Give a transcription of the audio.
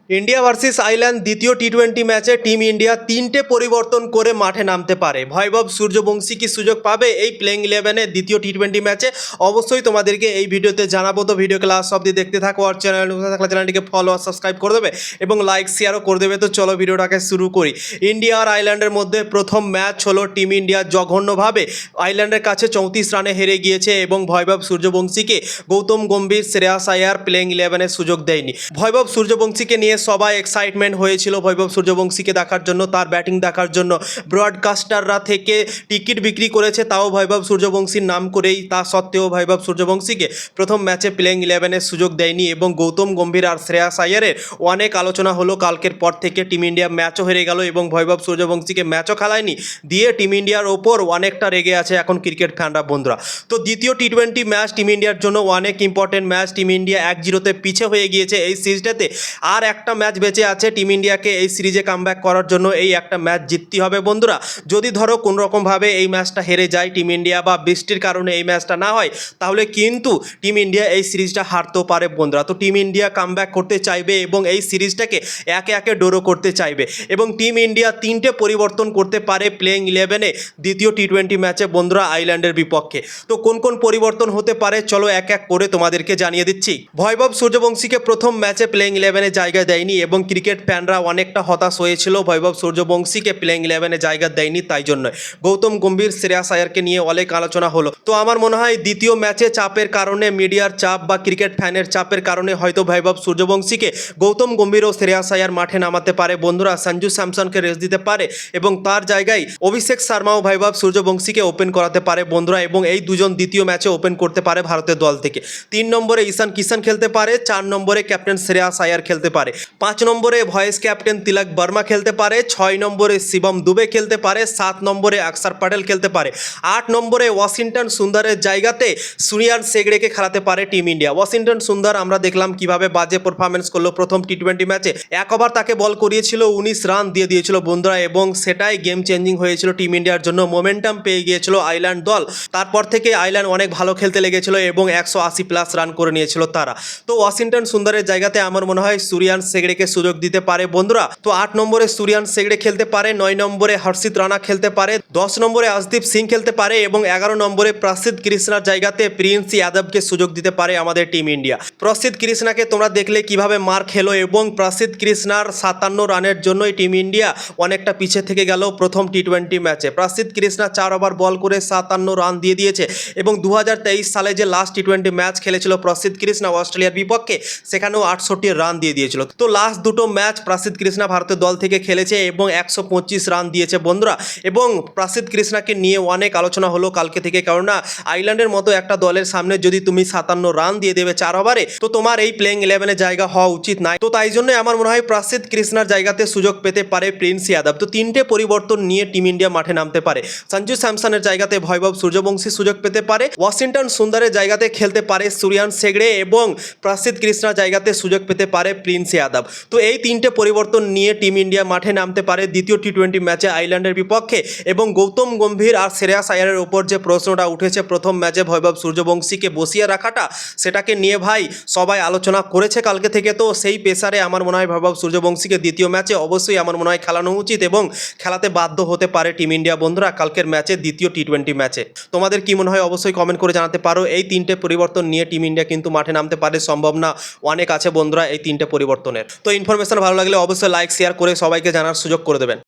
India versus island দ্বিতীয় টি-20 ম্যাচে team India তিনটে পরিবর্তন করে মাঠে নামতে পারে। ভৈভব সূর্যবংশী কি সুযোগ পাবে এই প্লেইং ইলেভেনের দ্বিতীয় টি-20 ম্যাচে? অবশ্যই তোমাদেরকে এই ভিডিওতে জানাবো, তো ভিডিওকে লাস্ট অবধি দেখতে থাকো। আর চ্যানেল থাকলে চ্যানেলটিকে ফলো আর সাবস্ক্রাইব করে দেবে এবং লাইক শেয়ারও করে দেবে। তো চলো ভিডিওটাকে শুরু করি। ইন্ডিয়া আর আইল্যান্ডের মধ্যে প্রথম ম্যাচ হলো টিম ইন্ডিয়া জঘন্যভাবে আইল্যান্ডের কাছে 34 রানে হেরে গিয়েছে এবং ভৈভব সূর্যবংশীকে গৌতম গম্ভীর, শ্রেয়াস আয়ার প্লেইং ইলেভেনের সুযোগ দেয়নি। ভৈভব সূর্যবংশীকে নিয়ে সবাই এক্সাইটমেন্ট হয়েছিল ভৈভব সূর্যবংশীকে দেখার জন্য, তার ব্যাটিং দেখার জন্য। ব্রডকাস্টাররা থেকে টিকিট বিক্রি করেছে তাও ভৈভব সূর্যবংশীর নাম করেই, তা সত্ত্বেও ভৈভব সূর্যবংশীকে প্রথম ম্যাচে প্লেইং ইলেভেনের সুযোগ দেয়নি এবং গৌতম গম্ভীর আর শ্রেয়াস আয়ারের অনেক আলোচনা হলো কালকের পর থেকে। টিম ইন্ডিয়া ম্যাচও হেরে গেল এবং ভৈভব সূর্যবংশীকে ম্যাচও খেলায়নি দিয়ে টিম ইন্ডিয়ার ওপর অনেকটা রেগে আছে এখন ক্রিকেট ফ্যানরা বন্ধুরা। তো দ্বিতীয় টি-20 ম্যাচ টিম ইন্ডিয়ার জন্য অনেক ইম্পর্টেন্ট ম্যাচ। টিম ইন্ডিয়া 1-0 পিছে হয়ে গিয়েছে এই সিরিজটাতে। আর একটা ম্যাচ বেঁচে আছে টিম ইন্ডিয়াকে এই সিরিজে কামব্যাক করার জন্য। এই একটা ম্যাচ জিততে হবে বন্ধুরা। যদি ধরো কোনোরকমভাবে এই ম্যাচটা হেরে যায় টিম ইন্ডিয়া বা বৃষ্টির কারণে এই ম্যাচটা না হয়, তাহলে কিন্তু টিম ইন্ডিয়া এই সিরিজটা হারতেও পারে বন্ধুরা। তো টিম ইন্ডিয়া কামব্যাক করতে চাইবে এবং এই সিরিজটাকে একে একে ড্র করতে চাইবে এবং টিম ইন্ডিয়া তিনটে পরিবর্তন করতে পারে প্লেইং ইলেভেনে দ্বিতীয় টি-20 ম্যাচে বন্ধুরা আইল্যান্ডের বিপক্ষে। তো কোন কোন পরিবর্তন হতে পারে চলো এক এক করে তোমাদেরকে জানিয়ে দিচ্ছি। ভৈভব সূর্যবংশীকে প্রথম ম্যাচে প্লেইং ইলেভেনে জায়গা দেয়নি এবং ক্রিকেট ফ্যানরা অনেকটা হতাশ হয়েছিল ভৈভব সূর্যবংশীকে প্লেইং ইলেভেনে জায়গা দেয়নি, তাই জন্য গৌতম গম্ভীর, শ্রেয়াস আয়ারকে নিয়ে অনেক আলোচনা হলো। তো আমার মনে হয় দ্বিতীয় ম্যাচে চাপের কারণে, মিডিয়ার চাপ বা ক্রিকেট ফ্যানের চাপের কারণে হয়তো ভৈভব সূর্যবংশীকে গৌতম গম্ভীর ও শ্রেয়াস আয়ার মাঠে নামাতে পারে বন্ধুরা। সঞ্জু স্যামসনকে রেস্ট দিতে পারে এবং তার জায়গায় অভিষেক শর্মাও ভৈভব সূর্যবংশীকে ওপেন করাতে পারে বন্ধুরা এবং এই দুজন দ্বিতীয় ম্যাচে ওপেন করতে পারে ভারতের দল থেকে। 3 নম্বরে ঈশান কিষান খেলতে পারে, 4 নম্বরে ক্যাপ্টেন শ্রেয়াস আয়ার খেলতে পারে, 5 নম্বরে ভাইস ক্যাপ্টেন তিলক বর্মা খেলতে পারে, 6 নম্বরে শিবম দুবে খেলতে পারে, 7 নম্বরে অক্ষর প্যাটেল খেলতে পারে, 8 নম্বরে ওয়াশিংটন সুন্দরের জায়গাতে সুরিয়ান সেগড়েকে খেলাতে পারে টিম ইন্ডিয়া। ওয়াশিংটন সুন্দর আমরা দেখলাম কিভাবে বাজে পারফরমেন্স করলো প্রথম টি-20 ম্যাচে। এক ওভার তাকে বল করিয়েছিল, 19 রান দিয়ে দিয়েছিল বন্ধুরা এবং সেটাই গেম চেঞ্জিং হয়েছিল টিম ইন্ডিয়ার জন্য। মোমেন্টাম পেয়ে গিয়েছিল আইল্যান্ড দল। তারপর থেকে আইল্যান্ড অনেক ভালো খেলতে লেগেছিল এবং 180+ রান করে নিয়েছিল তারা। তো ওয়াশিংটন সুন্দরের জায়গাতে আমার মনে হয় সুরিয়ান সেগড়েকে সুযোগ দিতে পারে বন্ধুরা। তো 8 নম্বরে সুরিয়ান সেগড়ে খেলতে পারে, 9 নম্বরে হর্ষিত রানা খেলতে পারে, 10 নম্বরে আশদীপ সিং খেলতে পারে এবং 11 নম্বরে প্রসিদ্ধ কৃষ্ণার জায়গাতে প্রিন্স যাদবকে সুযোগ দিতে পারে আমাদের টিম ইন্ডিয়া। প্রসিদ্ধ কৃষ্ণাকে তোমরা দেখলে কিভাবে মার খেলো এবং প্রসিদ্ধ কৃষ্ণার 57 রানের জন্যই টিম ইন্ডিয়া অনেকটা পিছে থেকে গেল প্রথম টি-20 ম্যাচে। প্রসিদ্ধ কৃষ্ণা 4 ওভার বল করে 57 রান দিয়ে দিয়েছে এবং 2023 সালে যে লাস্ট টি-20 ম্যাচ খেলেছিল প্রসিদ্ধ কৃষ্ণা অস্ট্রেলিয়ার বিপক্ষে, সেখানেও 68 রান দিয়ে দিয়েছিল। তো লাস্ট দুটো ম্যাচ প্রসিদ্ধ কৃষ্ণা ভারতের দল থেকে খেলেছে এবং 125 রান দিয়েছে বন্ধুরা এবং প্রসিদ্ধ কৃষ্ণাকে নিয়ে অনেক আলোচনা হলো কালকে থেকে, কেননা আইল্যান্ডের মতো একটা দলের সামনে যদি তুমি 57 রান দিয়ে দেবে 4 ওভারে, তো তোমার এই প্লেইং ইলেভেনে জায়গা হওয়া উচিত নয়। তো তাই জন্য আমার মনে হয় প্রসিদ্ধ কৃষ্ণার জায়গাতে সুযোগ পেতে পারে প্রিন্স যাদব। তো তিনটে পরিবর্তন নিয়ে টিম ইন্ডিয়া মাঠে নামতে পারে। সঞ্জু স্যামসনের জায়গাতে ভৈভব সূর্যবংশী সুযোগ পেতে পারে, ওয়াশিংটন সুন্দরের জায়গাতে খেলতে পারে সুরিয়ান সেগড়ে এবং প্রসিদ্ধ কৃষ্ণার জায়গাতে সুযোগ পেতে পারে প্রিন্স যাদব। তো এই তিনটে পরিবর্তন নিয়ে টিম ইন্ডিয়া মাঠে নামতে পারে দ্বিতীয় টি-20 ম্যাচে আইল্যান্ডের বিপক্ষে এবং গৌতম গম্ভীর আর শ্রেয়াস আয়ারের ওপর যে প্রশ্নটা উঠেছে প্রথম ম্যাচে ভৈভব সূর্যবংশীকে বসিয়ে রাখাটা, সেটাকে নিয়ে ভাই সবাই আলোচনা করেছে কালকে থেকে। তো সেই পেসারে আমার মনে হয় ভৈভব সূর্যবংশীকে দ্বিতীয় ম্যাচে অবশ্যই আমার মনে হয় খেলানো উচিত এবং খেলাতে বাধ্য হতে পারে টিম ইন্ডিয়া বন্ধুরা কালকের ম্যাচে দ্বিতীয় টি-20 ম্যাচে। তোমাদের কি মনে হয় অবশ্যই কমেন্ট করে জানাতে পারো। এই তিনটে পরিবর্তন নিয়ে টিম ইন্ডিয়া কিন্তু মাঠে নামতে পারে, সম্ভাবনা অনেক আছে বন্ধুরা এই তিনটে পরিবর্তনের। তো ইনফরমেশন ভালো লাগলে অবশ্যই লাইক শেয়ার করে সবাইকে জানার সুযোগ করে দেবেন।